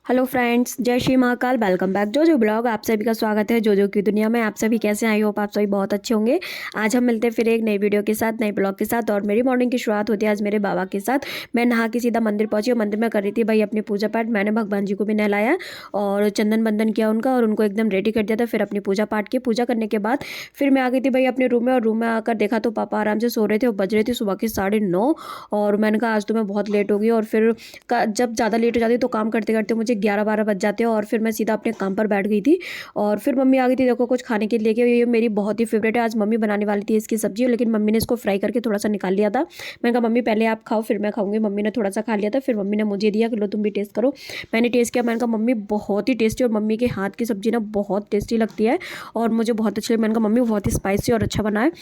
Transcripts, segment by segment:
Hello friends, जय Shri Mahakal. Welcome back जो blog. आप सभी का स्वागत है जो की दुनिया में। आप सभी कैसे हैं? आई होप आप सभी बहुत अच्छे होंगे। आज हम मिलते हैं फिर एक नई वीडियो के साथ, नई ब्लॉग के साथ। और मेरी मॉर्निंग की शुरुआत होती है आज मेरे बाबा के साथ। मैं नहा के सीधा मंदिर पहुंची और मंदिर में कर रही थी भाई अपनी पूजा पाठ। मैंने भगवान जी को भी नहलाया और चंदन बंदन किया उनका और उनको एकदम रेडी कर दिया था। फिर अपनी पूजा पाठ की। पूजा करने के बाद फिर मैं आ गई थी भाई अपने रूम में। और रूम में आकर देखा तो पापा आराम से सो रहे थे और बज रहे थे सुबह के 9:30। और मैंने कहा आज तो मैं बहुत लेट हो गई। और फिर जब ज़्यादा लेट हो जाती तो काम करते करते मुझे 11-12 बज जाते हैं। और फिर मैं सीधा अपने काम पर बैठ गई थी। और फिर मम्मी आ गई थी देखो कुछ खाने के लिए लेके। ये मेरी बहुत ही फेवरेट है। आज मम्मी बनाने वाली थी इसकी सब्जी, लेकिन मम्मी ने इसको फ्राई करके थोड़ा सा निकाल लिया था। मैंने कहा मम्मी पहले आप खाओ फिर मैं खाऊंगी। मम्मी ने थोड़ा सा खा लिया था, फिर मम्मी ने मुझे दिया कि लो तुम भी टेस्ट करो। मैंने टेस्ट किया, मैंने कहा मम्मी बहुत ही टेस्टी। और मम्मी के हाथ की सब्जी ना बहुत टेस्टी लगती है और मुझे बहुत अच्छी लगी। मैंने कहा मम्मी बहुत ही स्पाइसी और अच्छा बना है।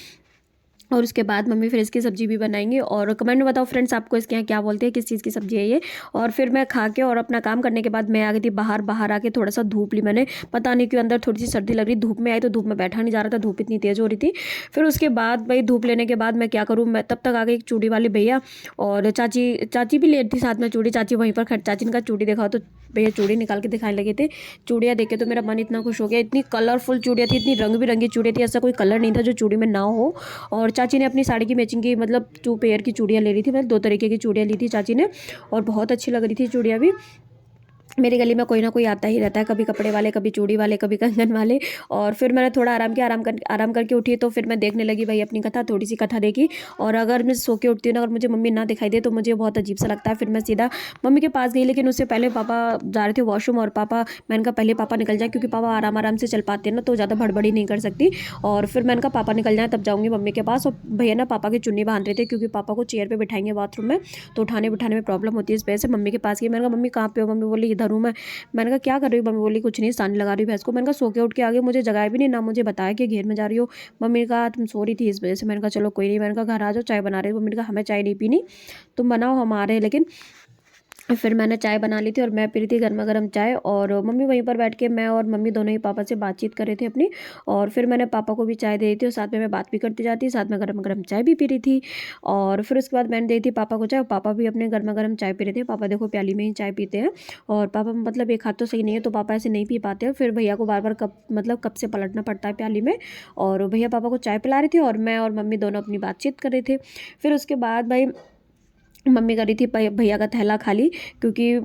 और उसके बाद मम्मी फिर इसकी सब्जी भी बनाएंगे। और कमेंट में बताओ फ्रेंड्स आपको इसके यहाँ क्या बोलते हैं, किस चीज़ की सब्जी है ये। और फिर मैं खा के और अपना काम करने के बाद मैं आ गई थी बाहर। बाहर आके थोड़ा सा धूप ली मैंने। पता नहीं क्यों अंदर थोड़ी सी सर्दी लग रही। धूप में आई तो धूप में बैठा नहीं जा रहा था, धूप इतनी तेज़ हो रही थी। फिर उसके बाद भाई धूप लेने के बाद मैं क्या करूँ, मैं तब तक आ गई एक चूड़ी वाले भैया। और चाची चाची भी लेट थी साथ में। चूड़ी चाची वहीं पर चाची ने कहा चूड़ी दिखाओ, तो भैया चूड़ी निकाल के दिखाने लगे थे। चूड़ियाँ देख के तो मेरा मन इतना खुश हो गया। इतनी कलरफुल चूड़ियाँ थी, इतनी रंग बिरंगी चूड़ियाँ थी, ऐसा कोई कलर नहीं था जो चूड़ी में ना हो। और चाची ने अपनी साड़ी की मैचिंग की मतलब 2 पेयर की चूड़ियाँ ले रही थी। मतलब 2 तरीके की चूड़ियाँ ली थी चाची ने और बहुत अच्छी लग रही थी चूड़ियाँ भी। मेरी गली में कोई ना कोई आता ही रहता है, कभी कपड़े वाले, कभी चूड़ी वाले, कभी कंगन वाले। और फिर मैंने थोड़ा आराम किया। आराम करके उठी तो फिर मैं देखने लगी भाई अपनी कथा, थोड़ी सी कथा देखी। और अगर मैं सो के उठती हूँ ना, अगर मुझे मम्मी ना दिखाई दे तो मुझे बहुत अजीब सा लगता है। फिर मैं सीधा मम्मी के पास गई, लेकिन उससे पहले पापा जा रहे थे वॉशरूम। और पापा, मैंने कहा पहले पापा निकल जाए, क्योंकि पापा आराम आराम से चल पाते हैं ना तो ज़्यादा भड़बड़ी नहीं कर सकती। और फिर मैंने कहा पापा निकल जाए तब जाऊँगी मम्मी के पास। और भैया ना पापा की चुन्नी बांध रहे थे, क्योंकि पापा को चेयर पर बिठाएंगे बाथरूम में, तो उठाने बिठाने में प्रॉब्लम होती है। इस वजह से मम्मी के पास गई। मैंने कहा मम्मी कहाँ पे हो? मम्मी बोली इधर हूँ मैं। मैंने कहा क्या कर रही हो? मम्मी बोली कुछ नहीं, सानी लगा रही हूँ भैंस को। मैंने कहा सो के उठ के आ गई, मुझे जगाया भी नहीं, ना मुझे बताया कि घेर में जा रही हो। मम्मी ने कहा तुम सो रही थी इस वजह से। मैंने कहा चलो कोई नहीं। मैंने कहा घर आ जाओ, चाय बना रही हो। मम्मी ने कहा हमें चाय नहीं पीनी, तुम बनाओ, हम आ रहे हैं। लेकिन फिर मैंने चाय बना ली थी और मैं पी रही थी गर्मा गर्म चाय। और मम्मी वहीं पर बैठ के, मैं और मम्मी दोनों ही पापा से बातचीत कर रहे थे अपनी। और फिर मैंने पापा को भी चाय दे दी थी और साथ में मैं बात भी करती जाती, साथ में गर्मा गर्म चाय भी पी रही थी। और फिर उसके बाद मैंने दी थी पापा को चाय, और पापा भी अपने गर्मा गर्म चाय पी रहे थे। पापा देखो प्याली में ही चाय पीते हैं। और पापा मतलब एक हाथ तो सही नहीं है तो पापा ऐसे नहीं पी पाते हैं। फिर भैया को बार बार कप से पलटना पड़ता है प्याली में। और भैया पापा को चाय पिला रही थी और मैं और मम्मी दोनों अपनी बातचीत कर रहे थे। फिर उसके बाद भाई मम्मी कर रही थी भैया का थैला खाली, क्योंकि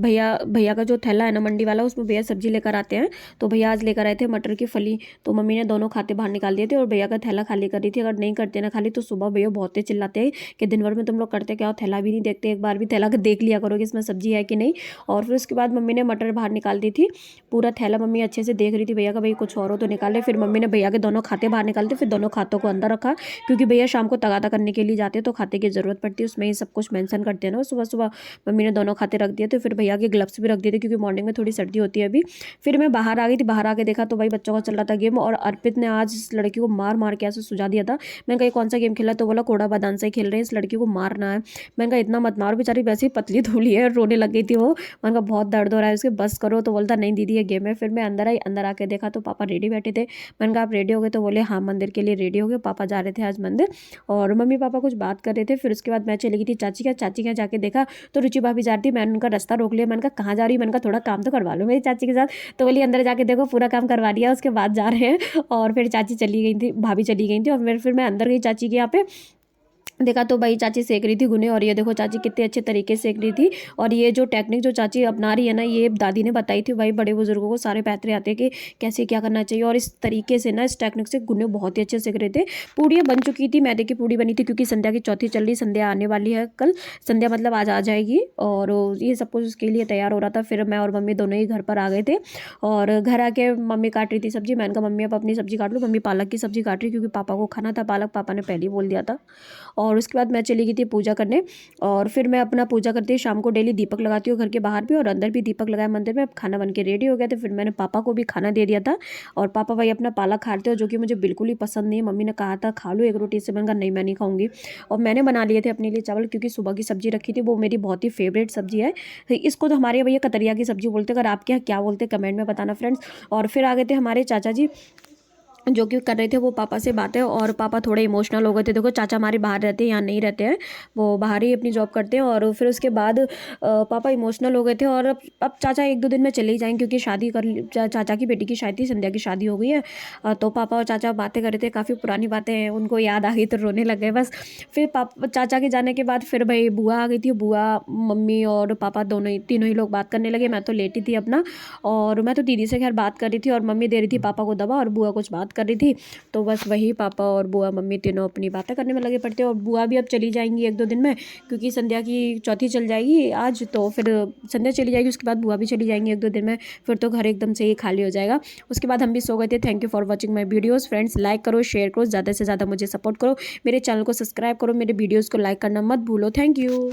भैया भैया का जो थैला है ना मंडी वाला, उसमें भैया सब्जी लेकर आते हैं। तो भैया आज लेकर आए थे मटर की फली, तो मम्मी ने दोनों खाते बाहर निकाल दिए थे और भैया का थैला खाली कर रही थी। अगर नहीं करते ना खाली तो सुबह भैया बहुत तेज चिल्लाते हैं कि दिन भर में तुम लोग करते क्या हो, थैला भी नहीं देखते, एक बार भी थैला का देख लिया करो कि इसमें सब्जी है कि नहीं। और फिर उसके बाद मम्मी ने मटर बाहर निकाल दी थी। पूरा थैला मम्मी अच्छे से देख रही थी भैया का, भाई कुछ और हो तो निकाले। फिर मम्मी ने भैया के दोनों खाते बाहर निकालते, फिर दोनों खातों को अंदर रखा, क्योंकि भैया शाम को तगादा करने के लिए जाते हैं तो खाते की जरूरत पड़ती है, उसमें ही सब कुछ मेंशन करते हैं ना। सुबह सुबह मम्मी ने दोनों खाते रख दिए थे। फिर भैया के ग्लव्स भी रख दिए थे, क्योंकि मॉर्निंग में थोड़ी सर्दी होती है अभी। फिर मैं बाहर आ गई थी। बाहर आके देखा तो भाई बच्चों का चल रहा था गेम। और अर्पित ने आज इस लड़की को मार मार के ऐसे सुझा दिया था। मैंने कहा कौन सा गेम खेला, तो बोला कोड़ा बादान से खेल रहे हैं, इस लड़की को मारना है। मैंने कहा इतना मत मारो, बेचारी वैसे ही पतली धुली है, रोने लग गई थी वो। मैंने कहा बहुत दर्द हो रहा है उसके, बस करो। तो बोलता नहीं दीदी ये गेम है। फिर मैं अंदर आई, अंदर आके देखा तो पापा रेडी बैठे थे। मैंने कहा आप रेडी हो गए? तो बोले हाँ मंदिर के लिए रेडी हो गए, पापा जा रहे थे आज मंदिर। और मम्मी पापा कुछ बात कर रहे थे। फिर उसके बाद मैं चली गई थी चाची के यहाँ जाके देखा तो रुचि भाभी जा रही थी। मैंने उनका रास्ता रोक लिया। मैंने कहा कहाँ जा रही है? मैंने कहा थोड़ा काम तो करवा लो मेरी चाची के साथ। तो बोली अंदर जाके देखो पूरा काम करवा दिया, उसके बाद जा रहे हैं। और फिर चाची चली गई थी, भाभी चली गई थी। और फिर मैं अंदर गई चाची के यहाँ पे, देखा तो भाई चाची सेक रही थी गुने। और ये देखो चाची कितने अच्छे तरीके से सेक रही थी। और ये जो टेक्निक जो चाची अपना रही है ना, ये दादी ने बताई थी भाई, बड़े बुजुर्गों को सारे पैतरे आते हैं कि कैसे क्या करना चाहिए। और इस तरीके से ना, इस टेक्निक से गुने बहुत ही अच्छे सेक रहे थे। पूड़ियाँ बन चुकी थी, मैदे की पूड़ी बनी थी, क्योंकि संध्या की चौथी चल रही, संध्या आने वाली है कल। संध्या मतलब आज आ जाएगी। और ये सब कुछ उसके लिए तैयार हो रहा था। फिर मैं और मम्मी दोनों ही घर पर आ गए थे। और घर आके मम्मी काट रही थी सब्जी। मैंने कहा मम्मी अब अपनी सब्जी काट लो। मम्मी पालक की सब्जी काट रही, क्योंकि पापा को खाना था पालक, पापा ने पहले ही बोल दिया था। और उसके बाद मैं चली गई थी पूजा करने। और फिर मैं अपना पूजा करती हूँ, शाम को डेली दीपक लगाती हूँ घर के बाहर भी और अंदर भी दीपक लगाया मंदिर में। अब खाना बन के रेडी हो गया था। फिर मैंने पापा को भी खाना दे दिया था। और पापा भाई अपना पालक खाते हो, जो कि मुझे बिल्कुल ही पसंद नहीं है। मम्मी ने कहा था खा लो एक रोटी से, मैंने कहा नहीं मैं नहीं खाऊंगी। और मैंने बना लिए थे अपने लिए चावल, क्योंकि सुबह की सब्जी रखी थी, वो मेरी बहुत ही फेवरेट सब्जी है। तो इसको तो हमारे भैया कतरिया की सब्जी बोलते हैं। अगर आपके यहाँ क्या बोलते हैं कमेंट में बताना फ्रेंड्स। और फिर आ गए थे हमारे चाचा जी। जो कि कर रहे थे वो पापा से बातें, और पापा थोड़े इमोशनल हो गए थे। देखो चाचा हमारे बाहर रहते हैं, यहाँ नहीं रहते हैं, वो बाहर ही अपनी जॉब करते हैं। और फिर उसके बाद पापा इमोशनल हो गए थे, और अब चाचा 1-2 दिन में चले ही जाएंगे, क्योंकि शादी चाचा की बेटी की शादी थी, संध्या की शादी हो गई है। तो पापा और चाचा बातें कर रहे थे, काफ़ी पुरानी बातें हैं, उनको याद आ गई तो रोने लग गए बस। फिर पापा चाचा के जाने के बाद फिर भाई बुआ आ गई थी। बुआ, मम्मी और पापा दोनों ही, तीनों ही लोग बात करने लगे। मैं तो लेटी थी अपना, और मैं तो दीदी से खैर बात कर रही थी, और मम्मी दे रही थी पापा को दवा, और बुआ कुछ बात कर रही थी। तो बस वही पापा और बुआ मम्मी तीनों अपनी बातें करने में लगे पड़ते हैं। और बुआ भी अब चली जाएंगी 1-2 दिन में, क्योंकि संध्या की चौथी चल जाएगी आज, तो फिर संध्या चली जाएगी, उसके बाद बुआ भी चली जाएंगी 1-2 दिन में। फिर तो घर एकदम से ही खाली हो जाएगा। उसके बाद हम भी सो गए थे। Thank you for watching my videos friends. Like करो, शेयर करो, ज़्यादा से ज़्यादा मुझे सपोर्ट करो, मेरे चैनल को सब्सक्राइब करो, मेरे वीडियोज़ को लाइक करना मत भूलो। Thank you.